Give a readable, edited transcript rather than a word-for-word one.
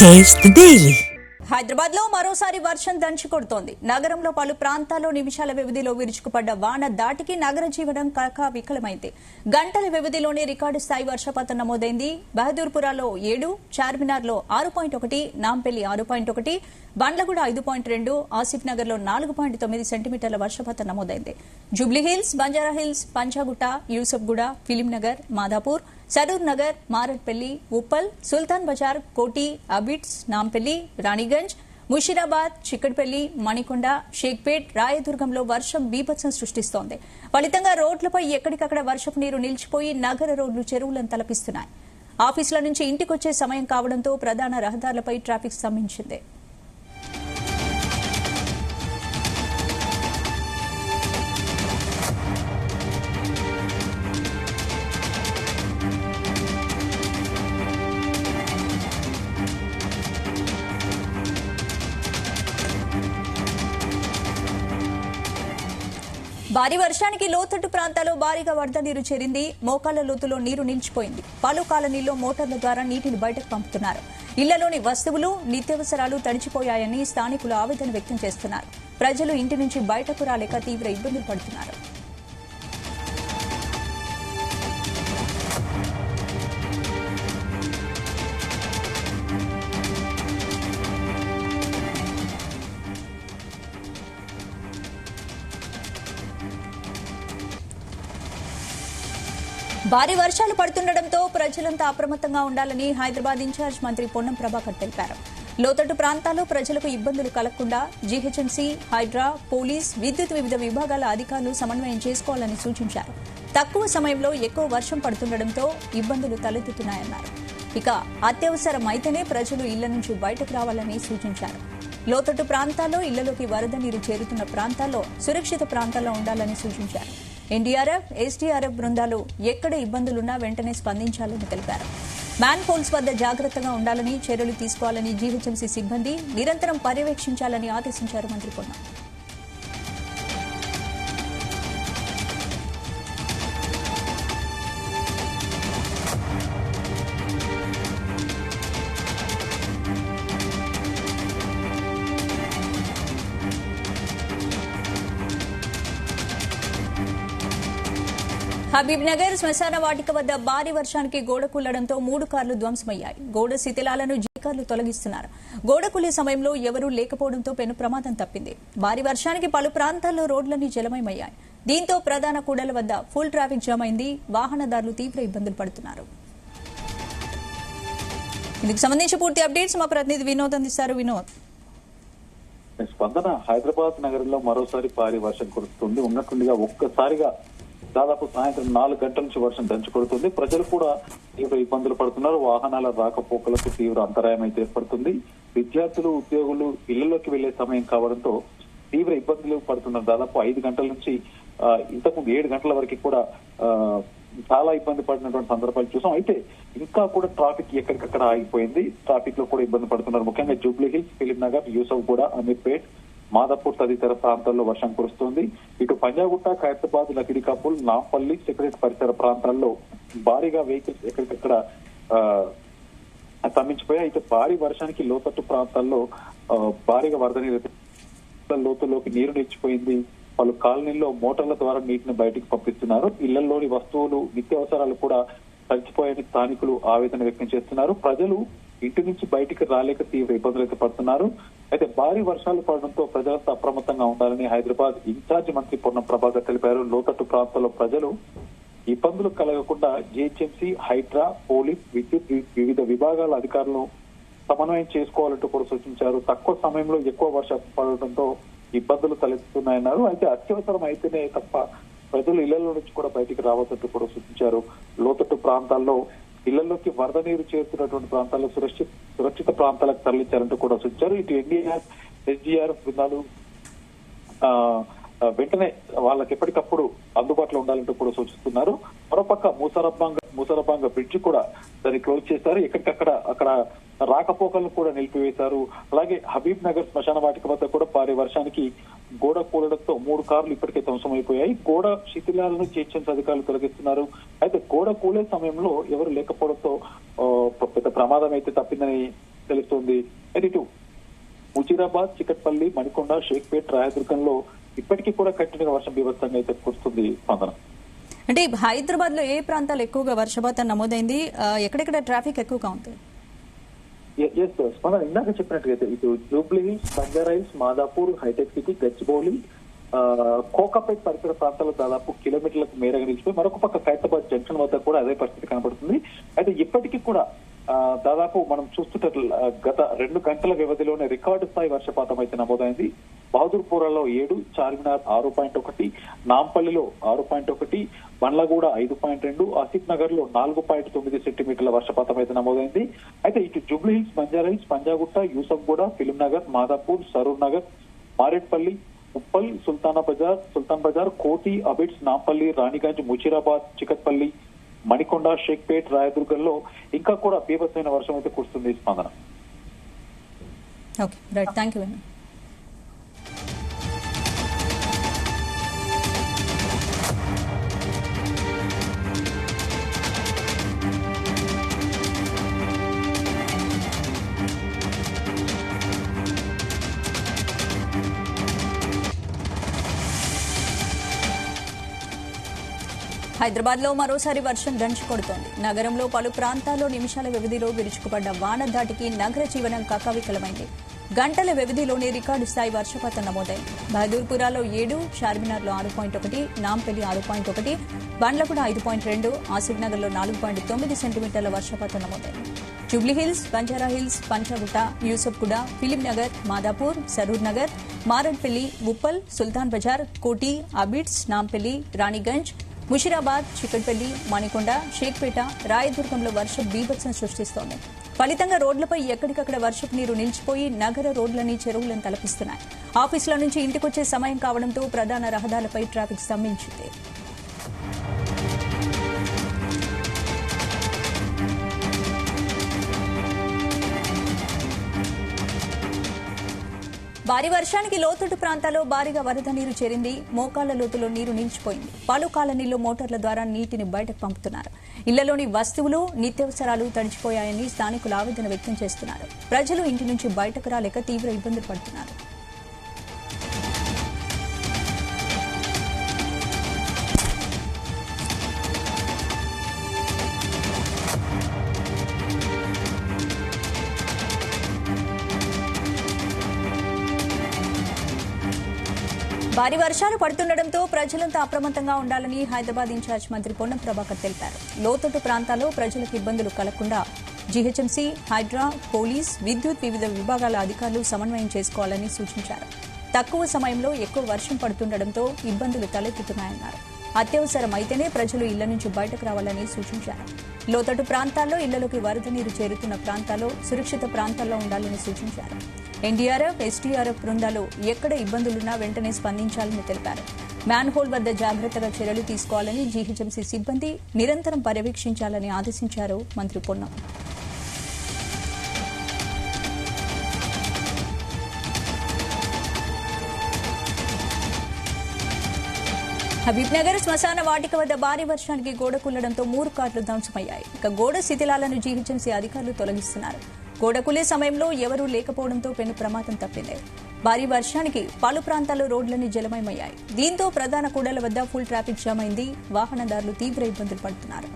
Taste the Daily. Hyderabad లో మరోసారి వర్షం దంచి కొడుతోంది. నగరంలో పలు ప్రాంతాల్లో నిమిషాల వ్యవధిలో విరుచుకుపడ్డ వాన దాటికి నగర జీవనం కలకావికలమైంది. గంటల వ్యవధిలోనే రికార్డు స్థాయి వర్షపాతం నమోదైంది. బహదూర్పురాలో 7, చార్మినార్లో 6.1, నాంపల్లి 6.1, బండ్లగూడ 5.2, ఆసిఫ్ నగర్ లో 4.9 సెంటీమీటర్ల వర్షపాతం నమోదైంది. జూబ్లీహిల్స్, బంజారాహిల్స్, పంచాగుట్ట, యూసఫ్గూడ, ఫిలింనగర్, మాదాపూర్, సరూర్ నగర్, మారట్పల్లి, ఉప్పల్, సుల్తాన్ బజార్, కోటి, అబిడ్స్, నాంపల్లి, రాణిగంజ్, ముషీరాబాద్, చిక్కడపల్లి, మణికొండ, షేక్పేట్, రాయదుర్గంలో వర్షం బీభత్సం సృష్టిస్తోంది. ఫలితంగా రోడ్లపై ఎక్కడికక్కడ వర్షపు నీరు నిలిచిపోయి నగర రోడ్లు చెరువులను తలపిస్తున్నాయి. ఆఫీసుల నుంచి ఇంటికొచ్చే సమయం కావడంతో ప్రధాన రహదారులపై ట్రాఫిక్ స్తంభించింది. భారీ వర్షానికి లోతట్టు ప్రాంతాల్లో భారీగా వరద నీరు చేరింది. మోకాళ్ల లోతులో నీరు నిలిచిపోయింది. పలు కాలనీల్లో మోటార్ల ద్వారా నీటిని బయటకు పంపుతున్నారు. ఇళ్లలోని వస్తువులు, నిత్యావసరాలు తడిచిపోయాయని స్థానికులు ఆవేదన వ్యక్తం చేస్తున్నారు. ప్రజలు ఇంటి నుంచి బయటకు రాలేక తీవ్ర ఇబ్బందులు పడుతున్నారు. భారీ వర్షాలు పడుతుండటంతో ప్రజలంతా అప్రమత్తంగా ఉండాలని హైదరాబాద్ ఇన్ఛార్జ్ మంత్రి పొన్నం ప్రభాకర్ తెలిపారు. లోతట్టు ప్రాంతాల్లో ప్రజలకు ఇబ్బందులు కలగకుండా జీహెచ్ఎంసీ, హైడ్రా, పోలీస్, విద్యుత్ వివిధ విభాగాల అధికారులు సమన్వయం చేసుకోవాలని సూచించారు. తక్కువ సమయంలో ఎక్కువ వర్షం పడుతుండటంతో ఇబ్బందులు తలెత్తుతున్నాయన్నారు. ఇక అత్యవసరమైతేనే ప్రజలు ఇళ్ల నుంచి బయటకు రావాలని సూచించారు. లోతట్టు ప్రాంతాల్లో ఇళ్లలోకి వరద నీరు చేరుతున్న ప్రాంతాల్లో సురక్షిత ప్రాంతాల్లో ఉండాలని సూచించారు. ఎన్డీఆర్ఎఫ్, ఎస్డీఆర్ఎఫ్ బృందాలు ఎక్కడ ఇబ్బందులున్నా వెంటనే స్పందించాలని తెలిపారు. మ్యాన్ హోల్స్ వద్ద జాగ్రత్తగా ఉండాలని, చర్యలు తీసుకోవాలని జీహెచ్ఎంసీ సిబ్బంది నిరంతరం పర్యవేక్షించాలని ఆదేశించారు మంత్రి పొన్నం. హబీబ్ నగర్ శ్మశాన వాటిక వద్ద భారీ వర్షానికి గోడ కూలడంతో 3 కార్లు ధ్వంసమయ్యాయి. గోడ శిథిలాలను అధికారులు తొలగిస్తున్నారు. గోడ కూలే సమయంలో ఎవరూ లేకపోవడంతో పెను ప్రమాదం తప్పింది. భారీ వర్షానికి పలు ప్రాంతాల్లో రోడ్లన్నీ జలమయమయ్యాయి. దీంతో ప్రధాన కూడల వద్ద ఫుల్ ట్రాఫిక్ జామ్ అయింది. వాహనదారులు తీవ్ర ఇబ్బందులు పడుతున్నారు. ఇందుకు సంబంధించి పూర్తి అప్డేట్స్ మా ప్రతినిధి వినోద్ అందిస్తారు. వినోద్, స్పందన, హైదరాబాద్ నగరంలో మరోసారి భారీ వర్షం కురుస్తుంది. ఉన్నట్టుండిగా ఒక్కసారిగా దాదాపు సాయంత్రం 4 గంటల నుంచి వర్షం దంచి కొడుతుంది. ప్రజలు కూడా తీవ్ర ఇబ్బందులు పడుతున్నారు. వాహనాల రాకపోకలకు తీవ్ర అంతరాయం అయితే ఏర్పడుతుంది. విద్యార్థులు, ఉద్యోగులు ఇళ్లలోకి వెళ్లే సమయం కావడంతో తీవ్ర ఇబ్బందులు పడుతున్నారు. దాదాపు 5 గంటల నుంచి ఇంతకుముందు 7 గంటల వరకు కూడా చాలా ఇబ్బంది పడినటువంటి సందర్భాలు చూసాం. అయితే ఇంకా కూడా ట్రాఫిక్ ఎక్కడికక్కడ ఆగిపోయింది. ట్రాఫిక్ లో కూడా ఇబ్బంది పడుతున్నారు. ముఖ్యంగా జూబ్లీహిల్స్, ఫిలింనగర్, యూసఫ్గూడ, అమీర్పేట్, మాదాపూర్ తదితర ప్రాంతాల్లో వర్షం కురుస్తోంది. ఇటు పంజాగుట్ట, ఖైరతాబాద్, లకిడికాపుల్, నాంపల్లి, సెక్రటరీ పరిసర ప్రాంతాల్లో భారీగా వెహికల్స్ ఎక్కడికక్కడ స్తంభించిపోయాయి. అయితే భారీ వర్షానికి లోతట్టు ప్రాంతాల్లో భారీగా వరద నీరు లోతులోకి నీరు నిలిచిపోయింది. పలు కాలనీల్లో మోటార్ల ద్వారా నీటిని బయటకు పంపిస్తున్నారు. ఇళ్లలోని వస్తువులు, నిత్యావసరాలు కూడా తడిచిపోయాయని స్థానికులు ఆవేదన వ్యక్తం చేస్తున్నారు. ప్రజలు ఇంటి నుంచి బయటికి రాలేక తీవ్ర ఇబ్బందులు అయితే పడుతున్నారు. అయితే భారీ వర్షాలు పడడంతో ప్రజలంతా అప్రమత్తంగా ఉండాలని హైదరాబాద్ ఇన్ఛార్జి మంత్రి పొన్నం ప్రభాకర్ తెలిపారు. లోతట్టు ప్రాంతాల్లో ప్రజలు ఇబ్బందులు కలగకుండా జీహెచ్ఎంసీ, హైడ్రా, పోలీస్, విద్యుత్ వివిధ విభాగాల అధికారులను సమన్వయం చేసుకోవాలంటూ కూడా సూచించారు. తక్కువ సమయంలో ఎక్కువ వర్షం పడడంతో ఇబ్బందులు తలెత్తుతున్నాయన్నారు. అయితే అత్యవసరం అయితేనే తప్ప ప్రజలు ఇళ్లలో నుంచి కూడా బయటికి రావద్దంటూ కూడా సూచించారు. లోతట్టు ప్రాంతాల్లో ఇళ్లలోకి వరద నీరు చేరుతున్నటువంటి ప్రాంతాల్లో సురక్షిత ప్రాంతాలకు తరలించారంటూ కూడా సూచించారు. ఇటు ఎన్డీఆర్ఎఫ్, ఎస్డీఆర్ఎఫ్ బృందాలు వెంటనే వాళ్ళకి ఎప్పటికప్పుడు అందుబాటులో ఉండాలంటూ కూడా సూచిస్తున్నారు. మరోపక్క మూసరబాంగ బ్రిడ్జ్ కూడా దాన్ని క్లోజ్ చేశారు. అక్కడ రాకపోకలను కూడా నిలిపివేశారు. అలాగే హబీబ్ నగర్ శ్మశాన వాటిక వద్ద కూడా భారీ వర్షానికి గోడ కూలడంతో 3 కార్లు ఇప్పటికే ధ్వంసమైపోయాయి. గోడ శిథిలాలను జీహెచ్ఎంసీ అధికారులు తొలగిస్తున్నారు. అయితే గోడ కూలే సమయంలో ఎవరు లేకపోవడంతో పెద్ద ప్రమాదం అయితే తప్పిందని తెలుస్తోంది. అయితే ఇటు ముజీరాబాద్, చికట్పల్లి, మణికొండ, షేక్పేట్, రాయదుర్గంలో ఇప్పటికీ కూడా కంటిన్యూగా వర్షం బీభత్సంగా అయితే కురుస్తుంది. స్పందన అంటే హైదరాబాద్ లో ఏ ప్రాంతాలు ఎక్కువగా వర్షపాతం నమోదైంది, ఎక్కడెక్కడ ట్రాఫిక్ ఎక్కువగా ఉంది? స్పందన ఇందాక చెప్పినట్టుగా ఇటు జూబ్లీ హిల్స్, బంజారా హిల్స్, మాదాపూర్, హైటెక్ సిటీ, గచ్చిబౌలి, కోకాపేట్ పరిసర ప్రాంతాల్లో దాదాపు కిలోమీటర్లకు మేరగా నిలిచిపోయి మరొక పక్క ఖైరతాబాద్ జంక్షన్ వద్ద కూడా అదే పరిస్థితి కనబడుతుంది. అయితే ఇప్పటికీ కూడా దాదాపు మనం చూస్తుంటే గత 2 గంటల వ్యవధిలోనే రికార్డు స్థాయి వర్షపాతం అయితే నమోదైంది. బహదూర్పురాలో 7, చార్మినార్ 6.1, నాంపల్లిలో 6.1, బండ్లగూడ 5.2, ఆసిఫ్ నగర్ లో 4.9 సెంటీమీటర్ల వర్షపాతం అయితే నమోదైంది. అయితే ఇటు జూబ్లీ హిల్స్, బంజారా హిల్స్, పంజాగుట్ట, యూసఫ్గూడ, ఫిలిం నగర్, మాదాపూర్, సరూర్ నగర్, మారేట్పల్లి, ఉప్పల్, సుల్తాన్ బజార్, కోటి, అబిడ్స్, నాంపల్లి, రాణిగంజ్, ముషీరాబాద్, చికట్పల్లి, మణికొండ, షేక్పేట్, రాయదుర్గంలో ఇంకా కూడా బీభత్సమైన వర్షం అయితే కురుస్తుంది. స్పందన. Okay, right, thank you. Hyderabad లో మరోసారి వర్షం దంచి కొడుతోంది. నగరంలో పలు ప్రాంతాల్లో నిమిషాల వ్యవధిలో విరుచుకుపడ్డ వాన ధాటికి నగర జీవనం కకావికలమైంది. గంటల వ్యవధిలోనే రికార్డు స్థాయి వర్షపాతం నమోదైంది. బహదూర్పురాలో 7, చార్మినార్లో 6.1, నాంపల్లి 6.1, బండ్లగూడ 5.2, ఆసిఫ్ నగర్ లో 4.9 సెంటీమీటర్ల వర్షపాతం నమోదైంది. జూబ్లీ హిల్స్, బంజారా హిల్స్, పంచగుట్ట, యూసఫ్గూడ, ఫిలిం నగర్, మాదాపూర్, సరూర్ నగర్, మారేడ్పల్లి, ఉప్పల్, సుల్తాన్ బజార్, కోటి, అబిడ్స్, నాంపల్లి, రాణిగంజ్, ముషీరాబాద్, చికట్పల్లి, మణికొండ, షేక్పేట, రాయదుర్గంలో వర్షం బీభత్సం సృష్టిస్తోంది. ఫలితంగా రోడ్లపై ఎక్కడికక్కడ వర్షపు నీరు నిలిచిపోయి నగర రోడ్లని, చెరువులను తలపిస్తున్నాయి. ఆఫీసుల నుంచి ఇంటికొచ్చే సమయం కావడంతో ప్రధాన రహదారులపై ట్రాఫిక్ స్తంభించింది. భారీ వర్షానికి లోతట్టు ప్రాంతాల్లో భారీగా వరద నీరు చేరింది. మోకాళ్ల లోతులో నీరు నిలిచిపోయింది. పలు కాలనీల్లో మోటార్ల ద్వారా నీటిని బయటకు పంపుతున్నారు. ఇళ్లలోని వస్తువులు, నిత్యావసరాలు తడిచిపోయాయని స్థానికులు ఆవేదన వ్యక్తం చేస్తున్నారు. ప్రజలు ఇంటి నుంచి బయటకు రాలేక తీవ్ర ఇబ్బందులు పడుతున్నారు. భారీ వర్షాలు పడుతుండటంతో ప్రజలంతా అప్రమత్తంగా ఉండాలని హైదరాబాద్ ఇన్ఛార్జ్ మంత్రి పొన్నం ప్రభాకర్ తెలిపారు. లోతట్టు ప్రాంతాల్లో ప్రజలకు ఇబ్బందులు కలగకుండా జీహెచ్ఎంసీ, హైడ్రా, పోలీస్, విద్యుత్ వివిధ విభాగాల అధికారులు సమన్వయం చేసుకోవాలని సూచించారు. తక్కువ సమయంలో ఎక్కువ వర్షం పడుతుండటంతో ఇబ్బందులు తలెత్తుతున్నాయన్నారు. అత్యవసరమైతేనే ప్రజలు ఇళ్ల నుంచి బయటకు రావాలని సూచించారు. లోతట్టు ప్రాంతాల్లో ఇళ్లలోకి వరద నీరు చేరుతున్న ప్రాంతాల్లో సురక్షిత ప్రాంతాల్లో ఉండాలని సూచించారు. ఎన్డీఆర్ఎఫ్, ఎస్డీఆర్ఎఫ్ బృందాలు ఎక్కడ ఇబ్బందులున్నా వెంటనే స్పందించాలని తెలిపారు. మ్యాన్ హోల్ వద్ద జాగ్రత్తగా చర్యలు తీసుకోవాలని జీహెచ్ఎంసీ సిబ్బంది నిరంతరం పర్యవేక్షించాలని ఆదేశించారు మంత్రి పొన్నం. హబీబ్నగర్ శ్మశాన వాటిక వద్ద భారీ వర్షానికి గోడ కూలడంతో 3 కార్లు ధ్వంసమయ్యాయి. ఇక గోడ శిథిలాలను జీహెచ్ఎంసీ అధికారులు తొలగిస్తున్నారు. గోడ కూలే సమయంలో ఎవరూ లేకపోవడంతో పెను ప్రమాదం తప్పింది. భారీ వర్షానికి పలు ప్రాంతాల్లో రోడ్లన్నీ జలమయమయ్యాయి. దీంతో ప్రధాన కూడళ్ల వద్ద ఫుల్ ట్రాఫిక్ జామ్ అయింది. వాహనదారులు తీవ్ర ఇబ్బందులు పడుతున్నారు.